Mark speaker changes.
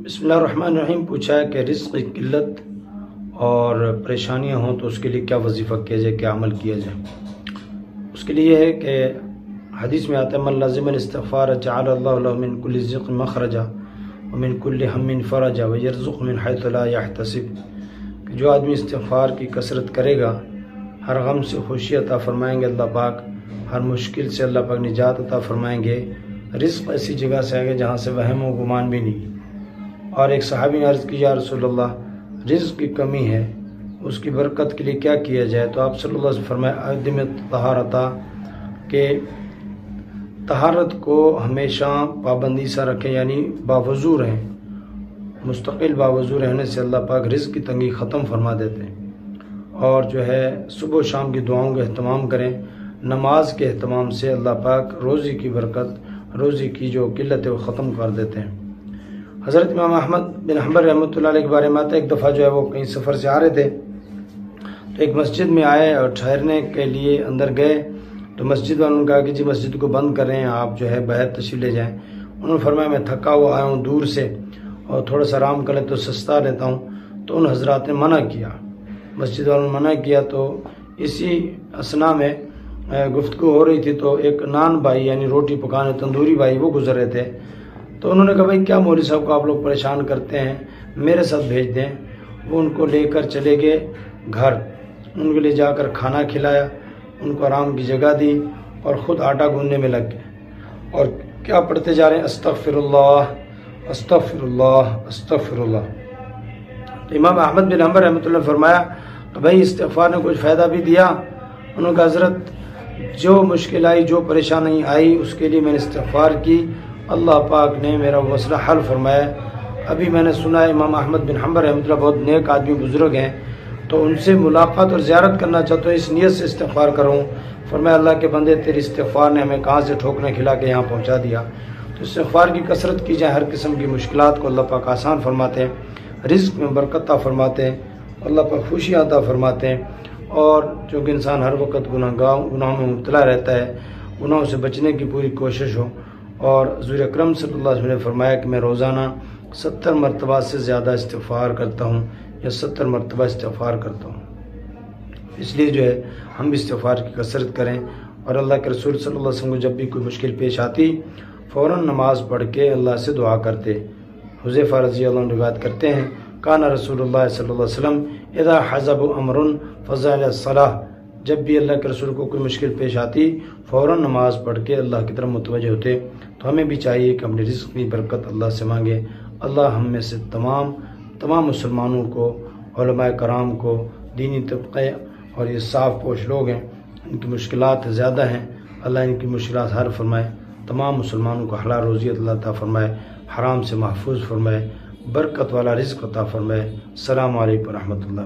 Speaker 1: بسم اللہ الرحمن الرحیم پوچھا ہے کہ رزق کی قلت اور پریشانیاں ہوں تو اس کے لیے کیا وظیفہ کیا جائے، کیا عمل کیا جائے۔ اس کے لیے یہ ہے کہ حدیث میں آتا ہے من لازم الاستغفار جعل اللہ له من كل ضيق مخرجا ومن كل هم فرجا ويرزق من حيث لا يحتسب، کہ جو آدمی استغفار کی کثرت کرے گا ہر غم سے خوشی عطا فرمائیں گے اللہ پاک، ہر مشکل سے اللہ پاک نجات عطا فرمائیں گے، رزق ایسی جگہ سے آئے گا جہاں سے وہم و گمان بھی نہیں۔ اور ایک صحابی نے عرض کی یا رسول اللہ رزق کی کمی ہے، اس کی برکت کے لیے کیا کیا جائے؟ تو آپ صلی اللہ علیہ وسلم فرمایا عدم طہارتا، کہ طہارت کو ہمیشہ پابندی سے رکھیں، یعنی باوضو رہیں، مستقل باوضو رہنے سے اللہ پاک رزق کی تنگی ختم فرما دیتے ہیں۔ اور جو ہے صبح و شام کی دعاؤں کا اہتمام کریں، نماز کے اہتمام سے اللہ پاک روزی کی برکت، روزی کی جو قلت ہے وہ ختم کر دیتے ہیں۔ حضرت امام احمد بن حنبل رحمۃ اللہ علیہ کے بارے میں آتا ہے، ایک دفعہ جو ہے وہ کہیں سفر سے آ رہے تھے تو ایک مسجد میں آئے اور ٹھہرنے کے لیے اندر گئے تو مسجد والوں نے کہا کہ جی مسجد کو بند کر رہے ہیں، آپ جو ہے باہر تشریف لے جائیں۔ انہوں نے فرمایا میں تھکا ہوا آیا ہوں دور سے اور تھوڑا سا آرام کر لے تو سستا لیتا ہوں۔ تو ان حضرات نے منع کیا، مسجد والوں نے منع کیا۔ تو اسی اثناء میں گفتگو ہو رہی تھی تو ایک نان بھائی یعنی روٹی پکانے تندوری بھائی وہ گزر رہے تھے، تو انہوں نے کہا بھائی کیا مولوی صاحب کو آپ لوگ پریشان کرتے ہیں، میرے ساتھ بھیج دیں۔ وہ ان کو لے کر چلے گئے گھر، ان کو لے جا کر کھانا کھلایا، ان کو آرام کی جگہ دی اور خود آٹا گوندنے میں لگ گئے اور کیا پڑھتے جا رہے ہیں استغفر اللہ استغفر اللہ استغفر اللہ۔ تو امام احمد بن حنبل رحمۃ اللہ نے فرمایا کہ بھائی استغفار نے کچھ فائدہ بھی دیا؟ انہوں نے کہا حضرت جو مشکل آئی، جو پریشانی آئی، اس کے لیے میں نے استغفار کی، اللہ پاک نے میرا مسئلہ حل فرمایا۔ ابھی میں نے سنا ہے امام احمد بن حنبل رحمۃ اللہ بہت نیک آدمی بزرگ ہیں، تو ان سے ملاقات اور زیارت کرنا چاہتا ہوں، اس نیت سے استغفار کروں۔ فرمایا اللہ کے بندے تیری استغفار نے ہمیں کہاں سے ٹھوکریں کھلا کے یہاں پہنچا دیا۔ تو استغفار کی کثرت کی جائے، ہر قسم کی مشکلات کو اللہ پاک آسان فرماتے ہیں، رزق میں برکت عطا فرماتے ہیں، اللہ پاک خوشیاں عطا فرماتے ہیں۔ اور چونکہ انسان ہر وقت گناہوں میں مبتلا رہتا ہے، گناہوں سے بچنے کی پوری کوشش ہو۔ اور حضور اکرم صلی اللہ علیہ وسلم نے فرمایا کہ میں روزانہ 70 مرتبہ سے زیادہ استغفار کرتا ہوں یا 70 مرتبہ استغفار کرتا ہوں۔ اس لیے جو ہے ہم بھی استغفار کی کثرت کریں، اور اللہ کے رسول صلی اللہ علیہ وسلم کو جب بھی کوئی مشکل پیش آتی فوراً نماز پڑھ کے اللہ سے دعا کرتے۔ حذیفہ رضی اللہ عنہ روایت کرتے ہیں کان رسول اللہ صلی اللہ علیہ وسلم اذا حزب امر فزع الی الصلاۃ، جب بھی اللہ کے رسول کو کوئی مشکل پیش آتی فوراً نماز پڑھ کے اللہ کی طرف متوجہ ہوتے۔ تو ہمیں بھی چاہیے کہ اپنے رزق کی برکت اللہ سے مانگے۔ اللہ ہم میں سے تمام مسلمانوں کو، علماء کرام کو، دینی طبقے اور یہ صاف پوش لوگ ہیں، ان کی مشکلات زیادہ ہیں، اللہ ان کی مشکلات حل فرمائے، تمام مسلمانوں کو حلال روزی اللہ عطا فرمائے، حرام سے محفوظ فرمائے، برکت والا رزق عطا فرمائے۔ السلام علیکم ورحمۃ اللہ۔